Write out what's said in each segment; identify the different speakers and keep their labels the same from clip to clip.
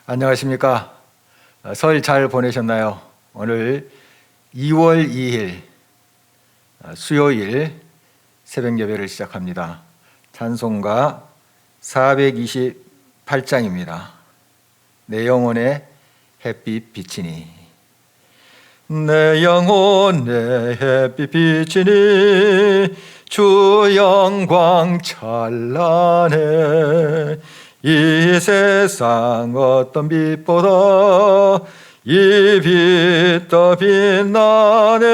Speaker 1: 안녕하십니까? 설 잘 보내셨나요? 오늘 2월 2일 수요일 새벽 예배를 시작합니다. 찬송가 428장입니다. 내 영혼의 햇빛 비치니, 내 영혼 내 햇빛 비치니 주 영광 찬란해. 이 세상 어떤 빛보다 이 빛 더 빛나네.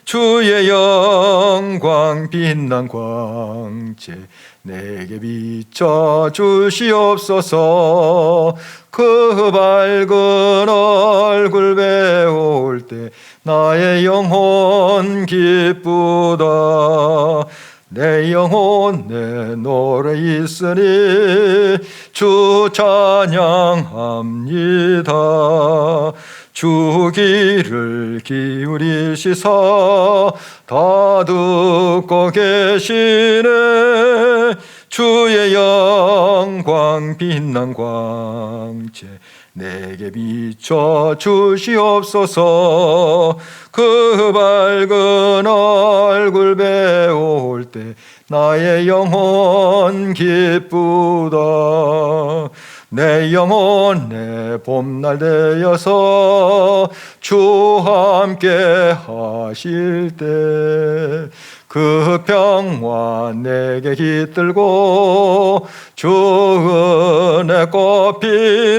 Speaker 1: 주의 영광 빛난 광채 내게 비춰 주시옵소서. 그 밝은 얼굴 배울 때 나의 영혼 기쁘다. 내 영혼 내 노래 있으니 주 찬양합니다. 주 귀를 기울이시사 다 듣고 계시네. 주의 영광 빛난 광채 내게 비춰 주시옵소서. 그 밝은 얼굴 배울 때 나의 영혼 기쁘다. 내 영혼 내 봄날 되어서 주 함께 하실 때 그 평화 내게 깃들고 주 은혜 꽃피네.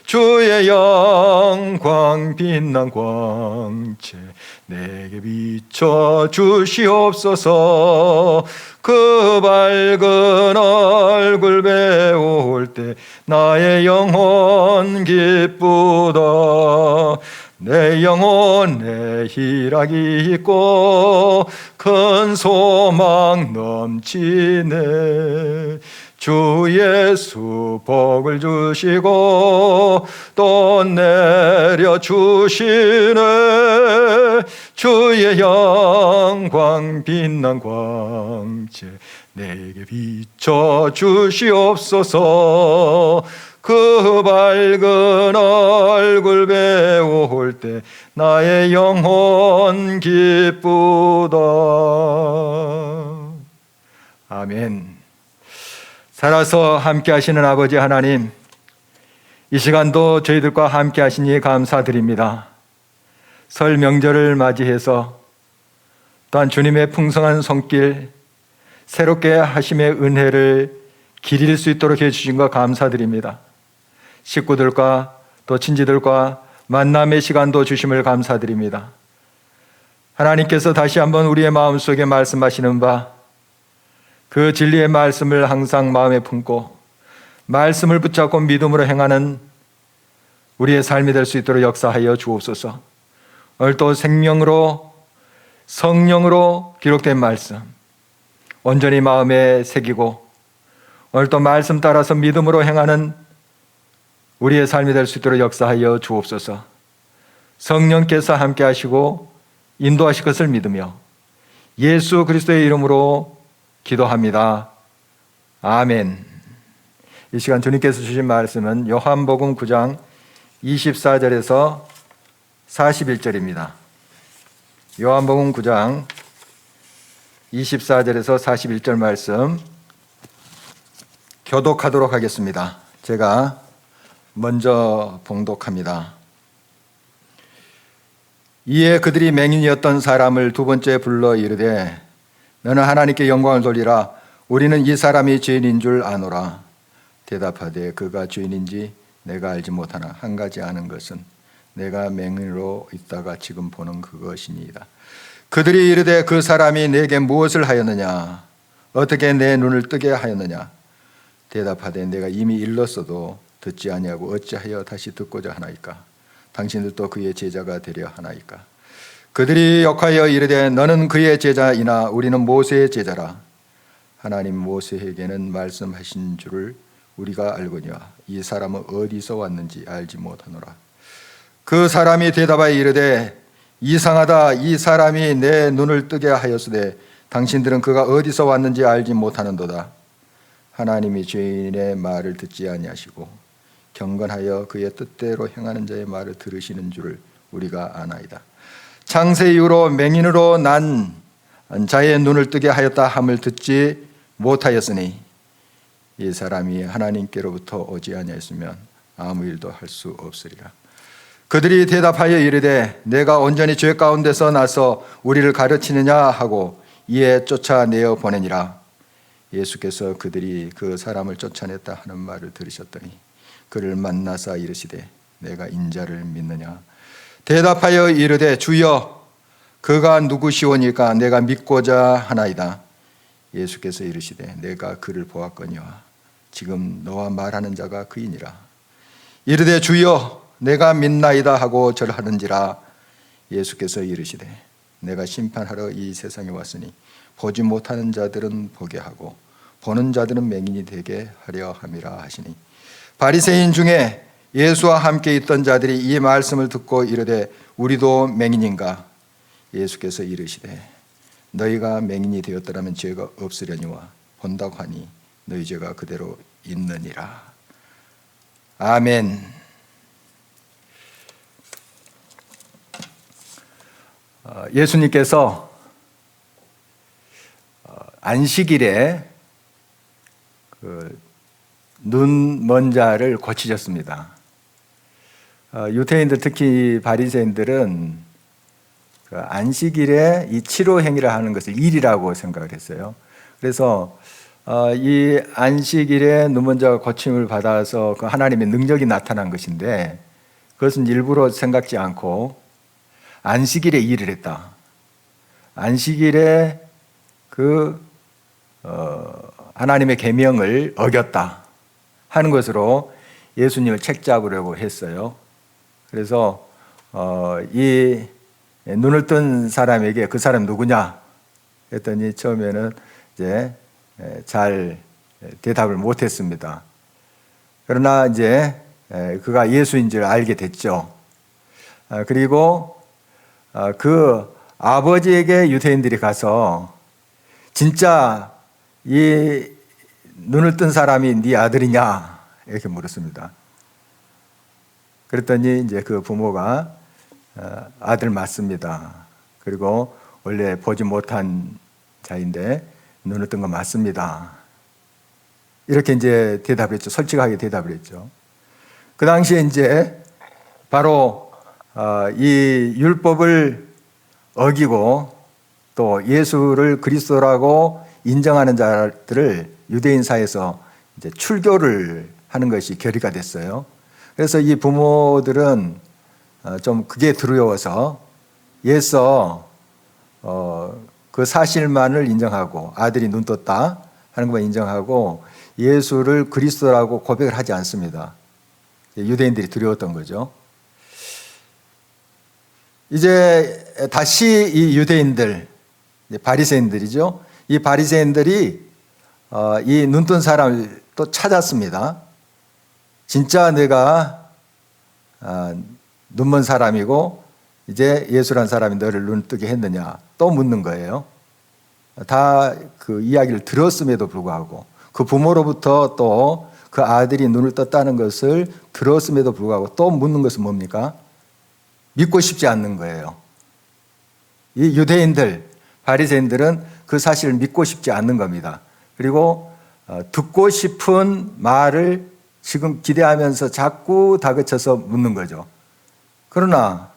Speaker 1: 주의 영광 빛난 광채 내게 비춰 주시옵소서. 그 밝은 얼굴 배울 때 나의 영혼 기쁘다. 내 영혼 내 희락이 있고 큰 소망 넘치네. 주 예수 복을 주시고 또 내려주시네. 주의 영광 빛난 광채 내게 비춰 주시옵소서. 그 밝은 얼굴 배울 때 나의 영혼 기쁘다. 아멘. 살아서 함께 하시는 아버지 하나님, 이 시간도 저희들과 함께 하시니 감사드립니다. 설 명절을 맞이해서 또한 주님의 풍성한 손길, 새롭게 하심의 은혜를 기릴 수 있도록 해주신 것 감사드립니다. 식구들과 또 친지들과 만남의 시간도 주심을 감사드립니다. 하나님께서 다시 한번 우리의 마음속에 말씀하시는 바, 그 진리의 말씀을 항상 마음에 품고 말씀을 붙잡고 믿음으로 행하는 우리의 삶이 될 수 있도록 역사하여 주옵소서. 오늘 또 생명으로 성령으로 기록된 말씀 온전히 마음에 새기고 오늘 또 말씀 따라서 믿음으로 행하는 우리의 삶이 될 수 있도록 역사하여 주옵소서. 성령께서 함께 하시고 인도하실 것을 믿으며 예수 그리스도의 이름으로 기도합니다. 아멘. 이 시간 주님께서 주신 말씀은 요한복음 9장 24절에서 41절입니다. 요한복음 9장 24절에서 41절 말씀 교독하도록 하겠습니다. 제가 먼저 봉독합니다. 이에 그들이 맹인이었던 사람을 두 번째 불러 이르되 너는 하나님께 영광을 돌리라. 우리는 이 사람이 죄인인 줄 아노라. 대답하되 그가 죄인인지 내가 알지 못하나 한 가지 아는 것은 내가 맹인으로 있다가 지금 보는 그것이니이다. 그들이 이르되 그 사람이 내게 무엇을 하였느냐? 어떻게 내 눈을 뜨게 하였느냐? 대답하되 내가 이미 일렀어도 듣지 아니하고 어찌하여 다시 듣고자 하나이까? 당신들도 그의 제자가 되려 하나이까? 그들이 욕하여 이르되 너는 그의 제자이나 우리는 모세의 제자라. 하나님 모세에게는 말씀하신 줄을 우리가 알거니와 이 사람은 어디서 왔는지 알지 못하노라. 그 사람이 대답하여 이르되 이상하다. 이 사람이 내 눈을 뜨게 하였으되 당신들은 그가 어디서 왔는지 알지 못하는도다. 하나님이 죄인의 말을 듣지 아니하시고 경건하여 그의 뜻대로 행하는 자의 말을 들으시는 줄을 우리가 아나이다. 창세 이후로 맹인으로 난 자의 눈을 뜨게 하였다 함을 듣지 못하였으니 이 사람이 하나님께로부터 오지 아니하였으면 아무 일도 할 수 없으리라. 그들이 대답하여 이르되 내가 온전히 죄 가운데서 나서 우리를 가르치느냐 하고 이에 쫓아내어 보내니라. 예수께서 그들이 그 사람을 쫓아냈다 하는 말을 들으셨더니 그를 만나사 이르시되 내가 인자를 믿느냐. 대답하여 이르되 주여 그가 누구시오니까 내가 믿고자 하나이다. 예수께서 이르시되 내가 그를 보았거니와 지금 너와 말하는 자가 그이니라. 이르되 주여 내가 믿나이다 하고 절하는지라. 예수께서 이르시되 내가 심판하러 이 세상에 왔으니 보지 못하는 자들은 보게 하고 보는 자들은 맹인이 되게 하려 함이라 하시니 바리새인 중에 예수와 함께 있던 자들이 이 말씀을 듣고 이르되 우리도 맹인인가. 예수께서 이르시되 너희가 맹인이 되었더라면 죄가 없으려니와 본다고 하니 너희 죄가 그대로 있느니라. 아멘. 예수님께서 안식일에 눈 먼 자를 고치셨습니다. 유대인들 특히 바리새인들은 안식일에 이 치료 행위를 하는 것을 일이라고 생각을 했어요. 그래서 이 안식일에 눈 먼 자가 고침을 받아서 그 하나님의 능력이 나타난 것인데 그것은 일부러 생각지 않고 안식일에 일을 했다. 안식일에 하나님의 계명을 어겼다 하는 것으로 예수님을 책잡으려고 했어요. 그래서 이 눈을 뜬 사람에게 그 사람 누구냐 했더니 처음에는 이제 잘 대답을 못했습니다. 그러나 이제 그가 예수인 줄 알게 됐죠. 그리고 그 아버지에게 유대인들이 가서 진짜 이 눈을 뜬 사람이 네 아들이냐 이렇게 물었습니다. 그랬더니 이제 그 부모가 아들 맞습니다. 그리고 원래 보지 못한 자인데 눈을 뜬 거 맞습니다. 이렇게 이제 대답했죠. 솔직하게 대답을 했죠. 그 당시에 이제 바로 이 율법을 어기고 또 예수를 그리스도라고 인정하는 자들을 유대인 사회에서 이제 출교를 하는 것이 결의가 됐어요. 그래서 이 부모들은 좀 그게 두려워서 예서 그 사실만을 인정하고 아들이 눈 떴다 하는 것만 인정하고 예수를 그리스도라고 고백을 하지 않습니다. 유대인들이 두려웠던 거죠. 이제 다시 이 유대인들, 바리새인들이죠. 이 바리새인들이 이 눈뜬 사람을 또 찾았습니다. 진짜 내가 눈먼 사람이고 이제 예수란 사람이 너를 눈 뜨게 했느냐 또 묻는 거예요. 다 그 이야기를 들었음에도 불구하고 그 부모로부터 또 그 아들이 눈을 떴다는 것을 들었음에도 불구하고 또 묻는 것은 뭡니까? 믿고 싶지 않는 거예요. 이 유대인들, 바리새인들은 그 사실을 믿고 싶지 않는 겁니다. 그리고 듣고 싶은 말을 지금 기대하면서 자꾸 다그쳐서 묻는 거죠. 그러나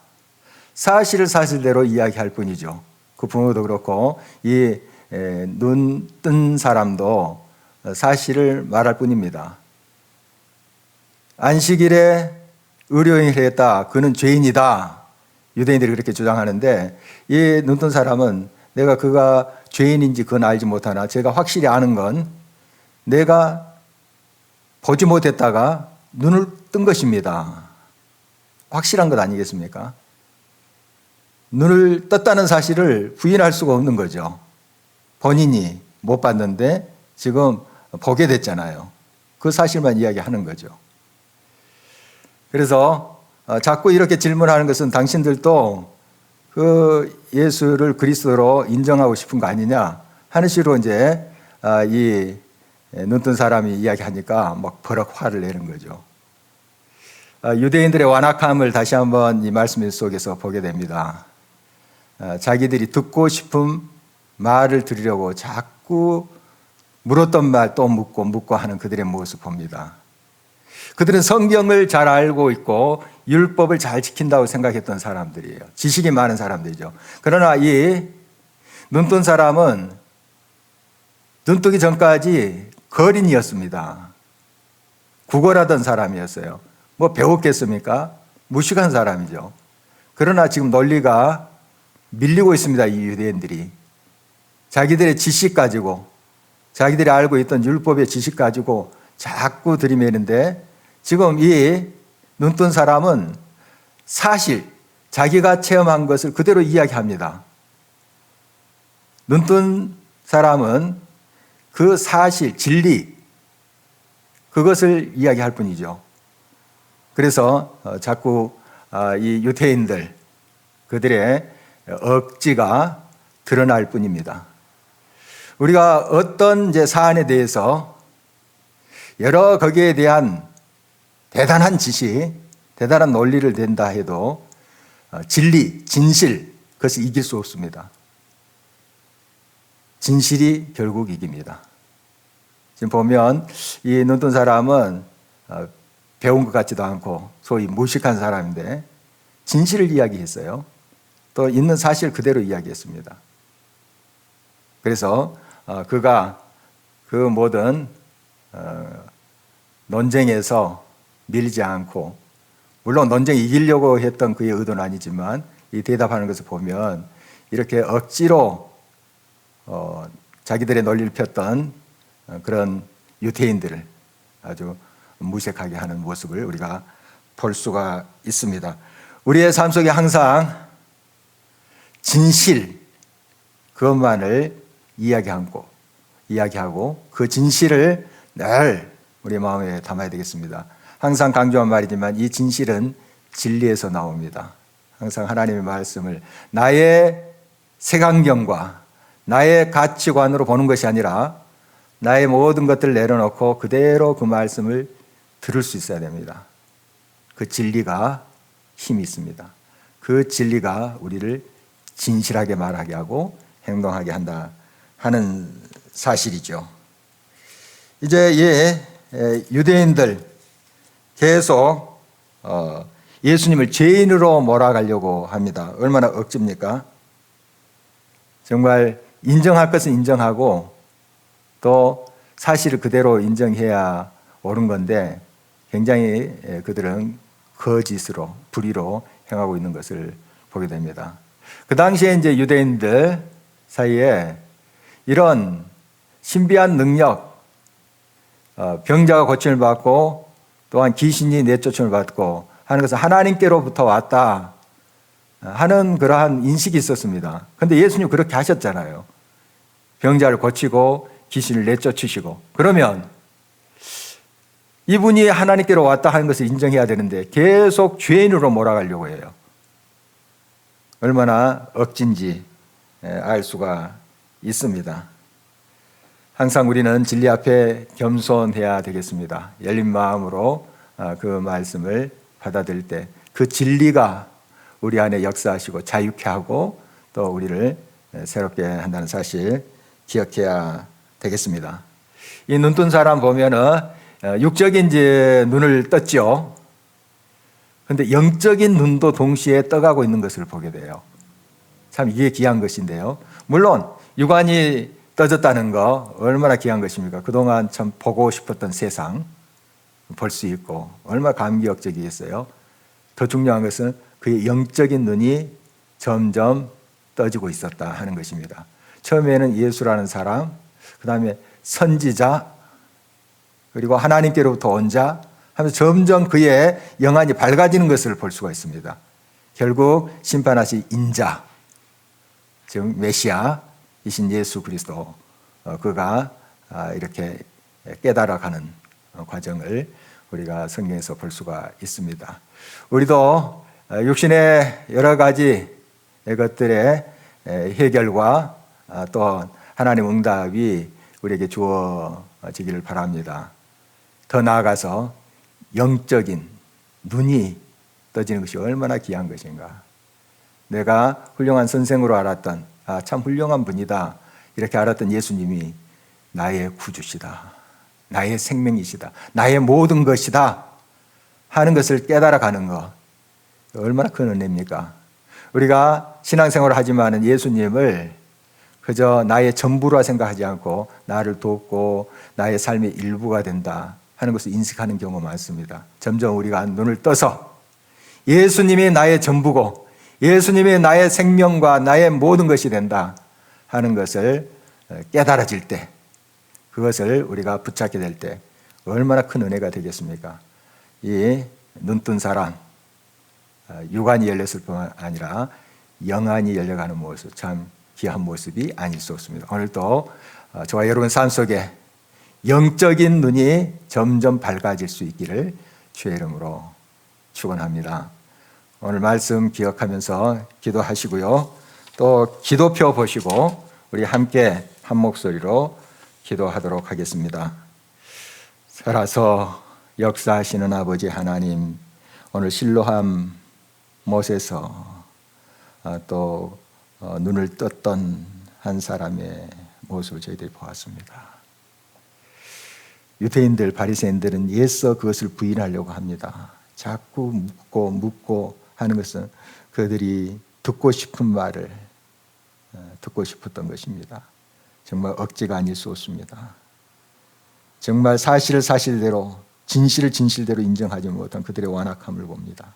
Speaker 1: 사실을 사실대로 이야기할 뿐이죠. 그 부모도 그렇고 이 눈 뜬 사람도 사실을 말할 뿐입니다. 안식일에 의료행위를 했다. 그는 죄인이다. 유대인들이 그렇게 주장하는데 이 눈 뜬 사람은 내가 그가 죄인인지 그건 알지 못하나 제가 확실히 아는 건 내가 보지 못했다가 눈을 뜬 것입니다. 확실한 것 아니겠습니까? 눈을 떴다는 사실을 부인할 수가 없는 거죠. 본인이 못 봤는데 지금 보게 됐잖아요. 그 사실만 이야기하는 거죠. 그래서 자꾸 이렇게 질문하는 것은 당신들도 그 예수를 그리스도로 인정하고 싶은 거 아니냐 하는 식으로 이제 이 눈뜬 사람이 이야기하니까 막 버럭 화를 내는 거죠. 유대인들의 완악함을 다시 한번 이 말씀 속에서 보게 됩니다. 자기들이 듣고 싶은 말을 들으려고 자꾸 물었던 말 또 묻고 하는 그들의 모습 봅니다. 그들은 성경을 잘 알고 있고 율법을 잘 지킨다고 생각했던 사람들이에요. 지식이 많은 사람들이죠. 그러나 이 눈뜬 사람은 눈뜨기 전까지 거린이었습니다. 구걸하던 사람이었어요. 뭐 배웠겠습니까? 무식한 사람이죠. 그러나 지금 논리가 밀리고 있습니다. 이 유대인들이. 자기들의 지식 가지고, 자기들이 알고 있던 율법의 지식 가지고 자꾸 들이매는데, 지금 이 눈뜬 사람은 사실 자기가 체험한 것을 그대로 이야기합니다. 눈뜬 사람은 그 사실, 진리, 그것을 이야기할 뿐이죠. 그래서 자꾸 이 유대인들, 그들의 억지가 드러날 뿐입니다. 우리가 어떤 이제 사안에 대해서 여러 거기에 대한 대단한 지식, 대단한 논리를 댄다 해도 진리, 진실, 그것을 이길 수 없습니다. 진실이 결국 이깁니다. 지금 보면 이 눈뜬 사람은 배운 것 같지도 않고 소위 무식한 사람인데 진실을 이야기했어요. 또 있는 사실 그대로 이야기했습니다. 그래서 그가 그 모든 논쟁에서 밀지 않고, 물론 논쟁에 이기려고 했던 그의 의도는 아니지만 이 대답하는 것을 보면 이렇게 억지로 자기들의 논리를 폈던 그런 유대인들을 아주 무색하게 하는 모습을 우리가 볼 수가 있습니다. 우리의 삶 속에 항상 진실, 그것만을 이야기하고 그 진실을 늘 우리 마음에 담아야 되겠습니다. 항상 강조한 말이지만 이 진실은 진리에서 나옵니다. 항상 하나님의 말씀을 나의 색안경과 나의 가치관으로 보는 것이 아니라 나의 모든 것들을 내려놓고 그대로 그 말씀을 들을 수 있어야 됩니다. 그 진리가 힘이 있습니다. 그 진리가 우리를 진실하게 말하게 하고 행동하게 한다 하는 사실이죠. 이제 유대인들 계속 예수님을 죄인으로 몰아가려고 합니다. 얼마나 억지입니까? 정말 인정할 것은 인정하고 또 사실을 그대로 인정해야 옳은 건데 굉장히 그들은 거짓으로, 불의로 행하고 있는 것을 보게 됩니다. 그 당시에 이제 유대인들 사이에 이런 신비한 능력, 병자가 고침을 받고 또한 귀신이 내쫓음을 받고 하는 것은 하나님께로부터 왔다 하는 그러한 인식이 있었습니다. 그런데 예수님 그렇게 하셨잖아요. 병자를 고치고 귀신을 내쫓으시고. 그러면 이분이 하나님께로 왔다 하는 것을 인정해야 되는데 계속 죄인으로 몰아가려고 해요. 얼마나 억진지 알 수가 있습니다. 항상 우리는 진리 앞에 겸손해야 되겠습니다. 열린 마음으로 그 말씀을 받아들일 때 그 진리가 우리 안에 역사하시고 자유케 하고 또 우리를 새롭게 한다는 사실 기억해야 되겠습니다. 이 눈뜬 사람 보면은 육적인 이제 눈을 떴죠. 그런데 영적인 눈도 동시에 떠가고 있는 것을 보게 돼요. 참 이게 귀한 것인데요. 물론 육안이 떠졌다는 거 얼마나 귀한 것입니까? 그동안 참 보고 싶었던 세상 볼 수 있고 얼마나 감격적이겠어요. 더 중요한 것은 그의 영적인 눈이 점점 떠지고 있었다 하는 것입니다. 처음에는 예수라는 사람, 그 다음에 선지자, 그리고 하나님께로부터 온 자 하면서 점점 그의 영안이 밝아지는 것을 볼 수가 있습니다. 결국 심판하실 인자, 즉 메시아이신 예수 그리스도, 그가 이렇게 깨달아가는 과정을 우리가 성경에서 볼 수가 있습니다. 우리도 육신의 여러 가지 것들의 해결과 또 하나님 응답이 우리에게 주어지기를 바랍니다. 더 나아가서 영적인 눈이 떠지는 것이 얼마나 귀한 것인가. 내가 훌륭한 선생으로 알았던, 참 훌륭한 분이다 이렇게 알았던 예수님이 나의 구주시다, 나의 생명이시다, 나의 모든 것이다 하는 것을 깨달아가는 것, 얼마나 큰 은혜입니까? 우리가 신앙생활을 하지만 예수님을 그저 나의 전부라 생각하지 않고 나를 돕고 나의 삶의 일부가 된다 하는 것을 인식하는 경우가 많습니다. 점점 우리가 눈을 떠서 예수님이 나의 전부고 예수님이 나의 생명과 나의 모든 것이 된다 하는 것을 깨달아질 때, 그것을 우리가 붙잡게 될 때 얼마나 큰 은혜가 되겠습니까? 이 눈뜬 사람, 육안이 열렸을 뿐만 아니라 영안이 열려가는 모습, 참 귀한 모습이 아닐 수 없습니다. 오늘도 저와 여러분 삶 속에 영적인 눈이 점점 밝아질 수 있기를 주의 이름으로 축원합니다. 오늘 말씀 기억하면서 기도하시고요. 또 기도표 보시고 우리 함께 한 목소리로 기도하도록 하겠습니다. 살아서 역사하시는 아버지 하나님, 오늘 실로암 못에서 또 눈을 떴던 한 사람의 모습을 저희들이 보았습니다. 유대인들, 바리새인들은 애써 그것을 부인하려고 합니다. 자꾸 묻고 하는 것은 그들이 듣고 싶은 말을 듣고 싶었던 것입니다. 정말 억지가 아닐 수 없습니다. 정말 사실을 사실대로, 진실을 진실대로 인정하지 못한 그들의 완악함을 봅니다.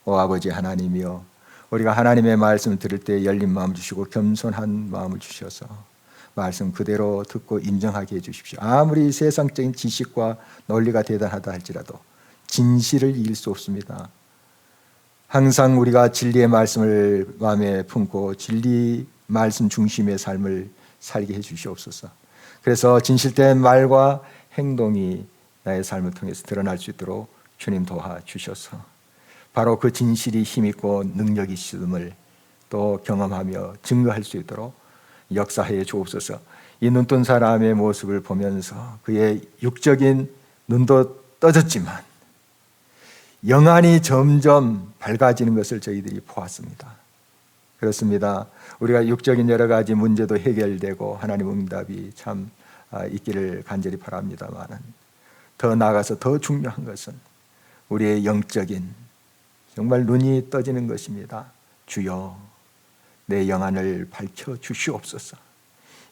Speaker 1: 오 아버지 하나님이여, 우리가 하나님의 말씀을 들을 때 열린 마음을 주시고 겸손한 마음을 주셔서 말씀 그대로 듣고 인정하게 해주십시오. 아무리 세상적인 지식과 논리가 대단하다 할지라도 진실을 이길 수 없습니다. 항상 우리가 진리의 말씀을 마음에 품고 진리 말씀 중심의 삶을 살게 해 주시옵소서. 그래서 진실된 말과 행동이 나의 삶을 통해서 드러날 수 있도록 주님 도와주셔서 바로 그 진실이 힘있고 능력이 있음을 또 경험하며 증거할 수 있도록 역사해 주옵소서. 이 눈뜬 사람의 모습을 보면서 그의 육적인 눈도 떠졌지만 영안이 점점 밝아지는 것을 저희들이 보았습니다. 그렇습니다. 우리가 육적인 여러 가지 문제도 해결되고 하나님 응답이 참 있기를 간절히 바랍니다만, 더 나아가서 더 중요한 것은 우리의 영적인 정말 눈이 떠지는 것입니다. 주여, 내 영안을 밝혀 주시옵소서.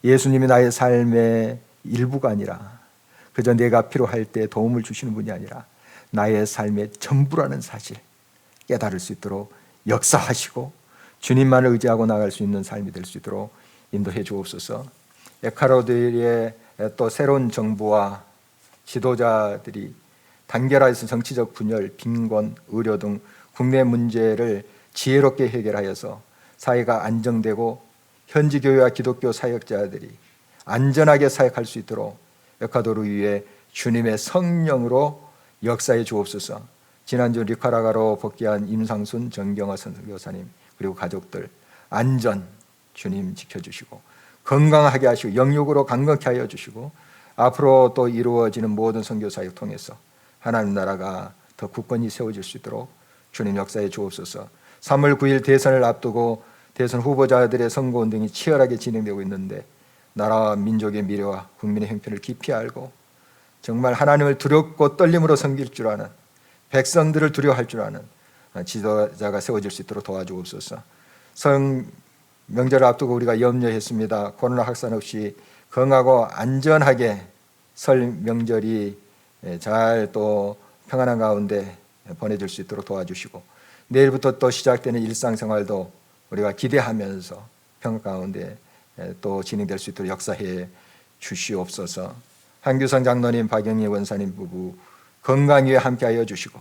Speaker 1: 예수님이 나의 삶의 일부가 아니라 그저 내가 필요할 때 도움을 주시는 분이 아니라 나의 삶의 전부라는 사실 깨달을 수 있도록 역사하시고 주님만을 의지하고 나갈 수 있는 삶이 될 수 있도록 인도해 주옵소서. 에카로드의 또 새로운 정부와 지도자들이 단결하여서 정치적 분열, 빈곤, 의료 등 국내 문제를 지혜롭게 해결하여서 사회가 안정되고 현지 교회와 기독교 사역자들이 안전하게 사역할 수 있도록 에콰도르 위에 주님의 성령으로 역사해 주옵소서. 지난주 니카라과로 복귀한 임상순 정경화 선교사님 그리고 가족들 안전 주님 지켜주시고 건강하게 하시고 영육으로 강건케 하여 주시고 앞으로 또 이루어지는 모든 선교사역 통해서 하나님 나라가 더 굳건히 세워질 수 있도록 주님 역사해 주옵소서. 3월 9일 대선을 앞두고 대선 후보자들의 선거운동이 치열하게 진행되고 있는데 나라와 민족의 미래와 국민의 형편을 깊이 알고 정말 하나님을 두렵고 떨림으로 섬길 줄 아는, 백성들을 두려워할 줄 아는 지도자가 세워질 수 있도록 도와주옵소서. 설 명절을 앞두고 우리가 염려했습니다. 코로나 확산 없이 건강하고 안전하게 설 명절이 잘 또 평안한 가운데 보내줄 수 있도록 도와주시고 내일부터 또 시작되는 일상생활도 우리가 기대하면서 평안 가운데 또 진행될 수 있도록 역사해 주시옵소서. 한규성 장로님, 박영희 원사님 부부 건강 위에 함께하여 주시고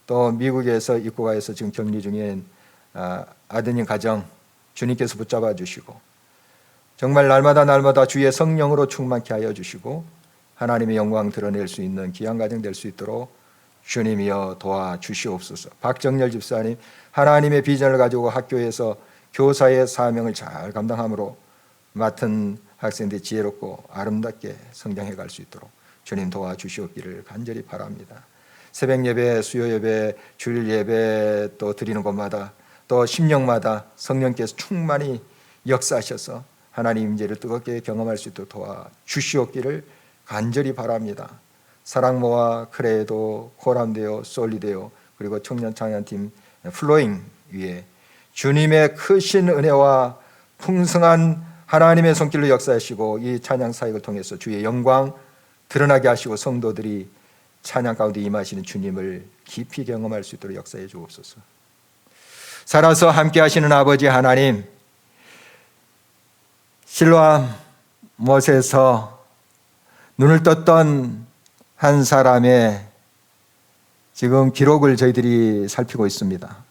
Speaker 1: 또 미국에서 입국하여서 지금 격리 중인 아드님 가정 주님께서 붙잡아 주시고 정말 날마다 주의 성령으로 충만케 하여 주시고 하나님의 영광 드러낼 수 있는 귀한 가정 될 수 있도록 주님이여 도와주시옵소서. 박정열 집사님 하나님의 비전을 가지고 학교에서 교사의 사명을 잘 감당함으로 맡은 학생들이 지혜롭고 아름답게 성장해 갈 수 있도록 주님 도와주시옵기를 간절히 바랍니다. 새벽 예배, 수요 예배, 주일 예배 또 드리는 곳마다 또 심령마다 성령께서 충만히 역사하셔서 하나님 임재를 뜨겁게 경험할 수 있도록 도와주시옵기를 간절히 바랍니다. 사랑모아, 크레도, 코람데오, 솔리데오 그리고 청년 찬양팀 플로잉 위에 주님의 크신 은혜와 풍성한 하나님의 손길로 역사하시고 이 찬양 사역을 통해서 주의 영광 드러나게 하시고 성도들이 찬양 가운데 임하시는 주님을 깊이 경험할 수 있도록 역사해 주옵소서. 살아서 함께 하시는 아버지 하나님, 실로암 못에서 눈을 떴던 한 사람의 지금 기록을 저희들이 살피고 있습니다.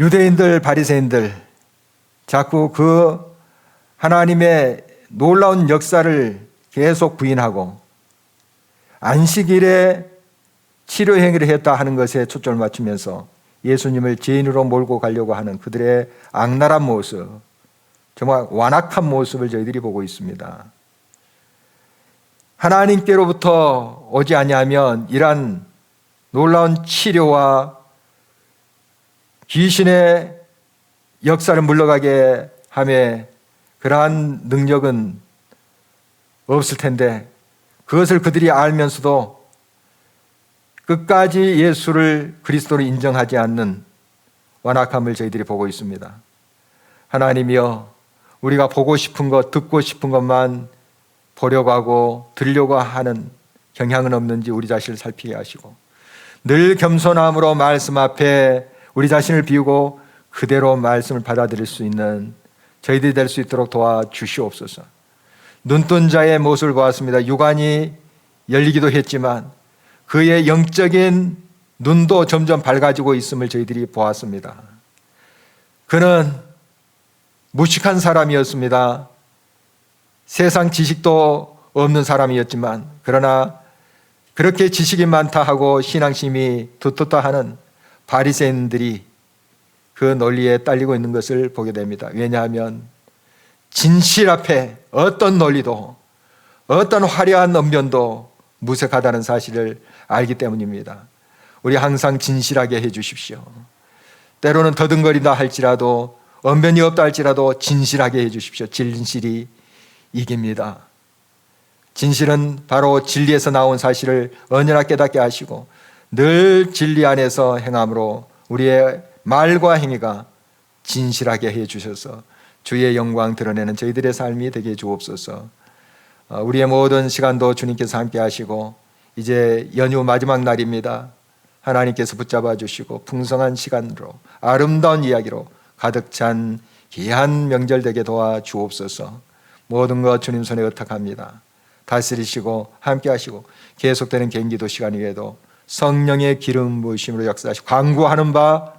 Speaker 1: 유대인들, 바리새인들 자꾸 그 하나님의 놀라운 역사를 계속 부인하고 안식일에 치료 행위를 했다 하는 것에 초점을 맞추면서 예수님을 죄인으로 몰고 가려고 하는 그들의 악랄한 모습, 정말 완악한 모습을 저희들이 보고 있습니다. 하나님께로부터 오지 아니하면 이러한 놀라운 치료와 귀신의 역사를 물러가게 함에 그러한 능력은 없을 텐데 그것을 그들이 알면서도 끝까지 예수를 그리스도로 인정하지 않는 완악함을 저희들이 보고 있습니다. 하나님이여, 우리가 보고 싶은 것, 듣고 싶은 것만 보려고 하고 들려고 하는 경향은 없는지 우리 자신을 살피게 하시고 늘 겸손함으로 말씀 앞에 우리 자신을 비우고 그대로 말씀을 받아들일 수 있는 저희들이 될 수 있도록 도와주시옵소서. 눈뜬 자의 모습을 보았습니다. 육안이 열리기도 했지만 그의 영적인 눈도 점점 밝아지고 있음을 저희들이 보았습니다. 그는 무식한 사람이었습니다. 세상 지식도 없는 사람이었지만 그러나 그렇게 지식이 많다 하고 신앙심이 두텁다 하는 바리새인들이 그 논리에 딸리고 있는 것을 보게 됩니다. 왜냐하면 진실 앞에 어떤 논리도 어떤 화려한 언변도 무색하다는 사실을 알기 때문입니다. 우리 항상 진실하게 해 주십시오. 때로는 더듬거린다 할지라도 언변이 없다 할지라도 진실하게 해 주십시오. 진실이 이깁니다. 진실은 바로 진리에서 나온 사실을 언제나 깨닫게 하시고 늘 진리 안에서 행함으로 우리의 말과 행위가 진실하게 해 주셔서 주의 영광 드러내는 저희들의 삶이 되게 해 주옵소서. 우리의 모든 시간도 주님께서 함께 하시고 이제 연휴 마지막 날입니다. 하나님께서 붙잡아 주시고 풍성한 시간으로 아름다운 이야기로 가득 찬 귀한 명절 되게 도와주옵소서. 모든 것 주님 손에 의탁합니다. 다스리시고 함께 하시고 계속되는 경기도 시간 위에도 성령의 기름 부으심으로 역사하시고 강구하는 바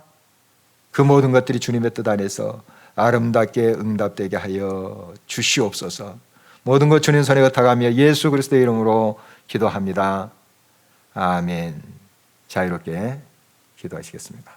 Speaker 1: 그 모든 것들이 주님의 뜻 안에서 아름답게 응답되게 하여 주시옵소서. 모든 것 주님 손에 의탁하며 예수 그리스도의 이름으로 기도합니다. 아멘. 자유롭게 기도하시겠습니다.